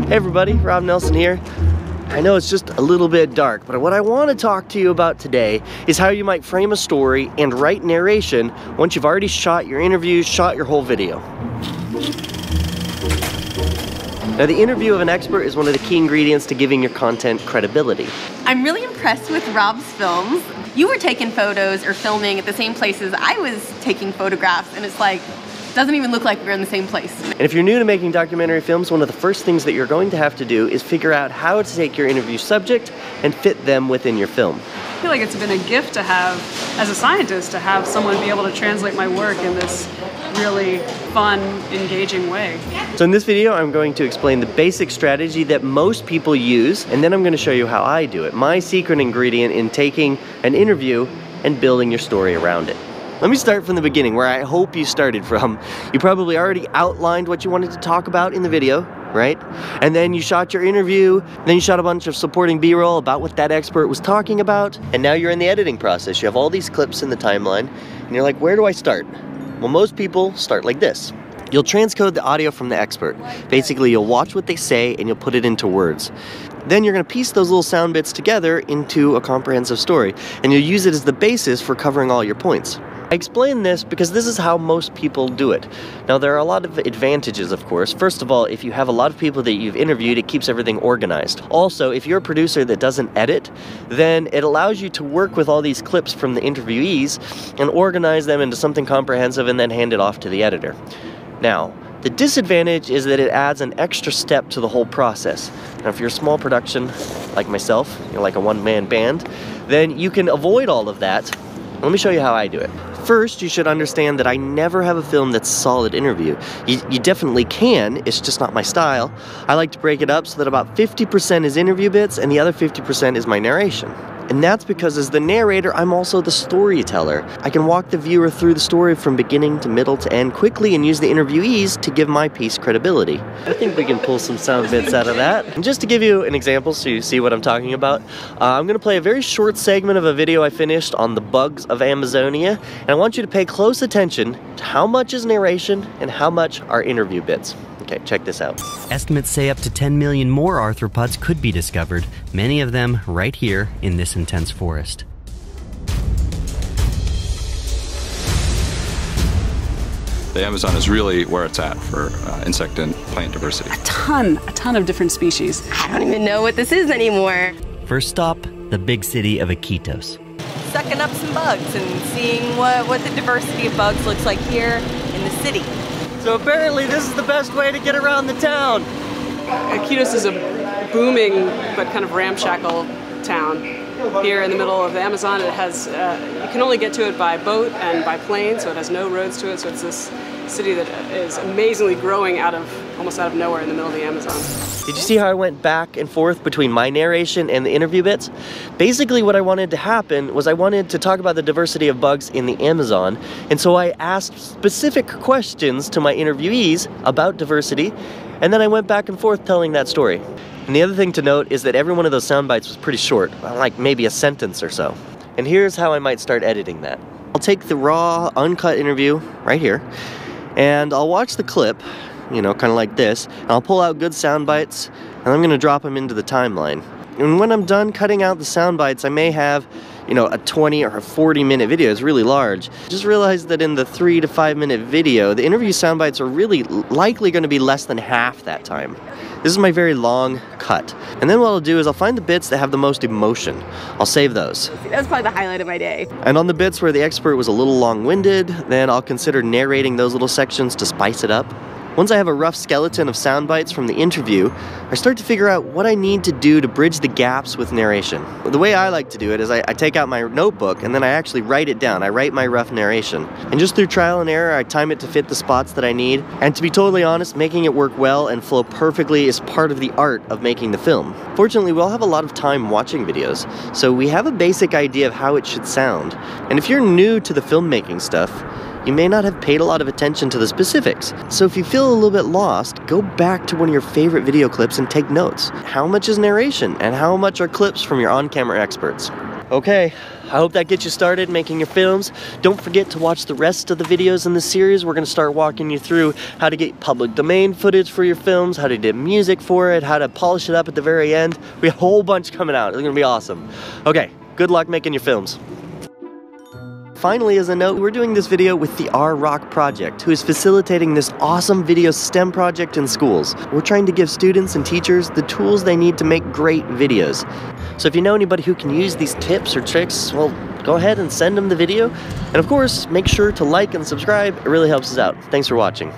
Hey everybody, Rob Nelson here. I know it's just a little bit dark, but what I want to talk to you about today is how you might frame a story and write narration once you've already shot your interviews, shot your whole video. Now, the interview of an expert is one of the key ingredients to giving your content credibility. I'm really impressed with Rob's films. You were taking photos or filming at the same places I was taking photographs, and it's like, doesn't even look like we're in the same place. And if you're new to making documentary films, one of the first things that you're going to have to do is figure out how to take your interview subject and fit them within your film. I feel like it's been a gift to have, as a scientist, to have someone be able to translate my work in this really fun, engaging way. So in this video, I'm going to explain the basic strategy that most people use, and then I'm going to show you how I do it. My secret ingredient in taking an interview and building your story around it. Let me start from the beginning, where I hope you started from. You probably already outlined what you wanted to talk about in the video, right? And then you shot your interview, then you shot a bunch of supporting B-roll about what that expert was talking about, and now you're in the editing process. You have all these clips in the timeline, and you're like, where do I start? Well, most people start like this. You'll transcode the audio from the expert. Basically, you'll watch what they say and you'll put it into words. Then you're going to piece those little sound bits together into a comprehensive story, and you'll use it as the basis for covering all your points. I explain this because this is how most people do it. Now, there are a lot of advantages, of course. First of all, if you have a lot of people that you've interviewed, it keeps everything organized. Also, if you're a producer that doesn't edit, then it allows you to work with all these clips from the interviewees and organize them into something comprehensive and then hand it off to the editor. Now, the disadvantage is that it adds an extra step to the whole process. Now, if you're a small production, like myself, you're like a one-man band, then you can avoid all of that. Let me show you how I do it. First, you should understand that I never have a film that's a solid interview. You definitely can, it's just not my style. I like to break it up so that about 50% is interview bits and the other 50% is my narration. And that's because as the narrator, I'm also the storyteller. I can walk the viewer through the story from beginning to middle to end quickly and use the interviewees to give my piece credibility. I think we can pull some sound bits out of that. And just to give you an example so you see what I'm talking about, I'm gonna play a very short segment of a video I finished on the bugs of Amazonia, and I want you to pay close attention to how much is narration and how much are interview bits. Okay, check this out. Estimates say up to 10 million more arthropods could be discovered, many of them right here in this intense forest. The Amazon is really where it's at for insect and plant diversity. A ton of different species. I don't even know what this is anymore. First stop, the big city of Iquitos. Sucking up some bugs and seeing what the diversity of bugs looks like here in the city. So apparently this is the best way to get around the town. Iquitos is a booming but kind of ramshackle town here in the middle of the Amazon. It has, you can only get to it by boat and by plane, so it has no roads to it. So it's this city that is amazingly growing almost out of nowhere in the middle of the Amazon. Did you see how I went back and forth between my narration and the interview bits? Basically what I wanted to happen was I wanted to talk about the diversity of bugs in the Amazon, and so I asked specific questions to my interviewees about diversity, and then I went back and forth telling that story. And the other thing to note is that every one of those sound bites was pretty short, like maybe a sentence or so. And here's how I might start editing that. I'll take the raw, uncut interview right here, and I'll watch the clip, you know, kind of like this, and I'll pull out good sound bites, and I'm going to drop them into the timeline. And when I'm done cutting out the sound bites, I may have, you know, a 20 or a 40-minute video. It's really large. Just realize that in the 3 to 5 minute video, the interview sound bites are really likely going to be less than half that time. This is my very long cut. And then what I'll do is I'll find the bits that have the most emotion. I'll save those. That's probably the highlight of my day. And on the bits where the expert was a little long-winded, then I'll consider narrating those little sections to spice it up. Once I have a rough skeleton of sound bites from the interview, I start to figure out what I need to do to bridge the gaps with narration. The way I like to do it is I take out my notebook and then I actually write it down. I write my rough narration. And just through trial and error, I time it to fit the spots that I need. And to be totally honest, making it work well and flow perfectly is part of the art of making the film. Fortunately, we all have a lot of time watching videos, so we have a basic idea of how it should sound. And if you're new to the filmmaking stuff, you may not have paid a lot of attention to the specifics. So if you feel a little bit lost, go back to one of your favorite video clips and take notes. How much is narration and how much are clips from your on-camera experts? Okay, I hope that gets you started making your films. Don't forget to watch the rest of the videos in this series. We're gonna start walking you through how to get public domain footage for your films, how to get music for it, how to polish it up at the very end. We have a whole bunch coming out. It's gonna be awesome. Okay, good luck making your films. Finally, as a note, we're doing this video with the R-Rock Project, who is facilitating this awesome video STEM project in schools. We're trying to give students and teachers the tools they need to make great videos. So if you know anybody who can use these tips or tricks, well, go ahead and send them the video. And of course, make sure to like and subscribe. It really helps us out. Thanks for watching.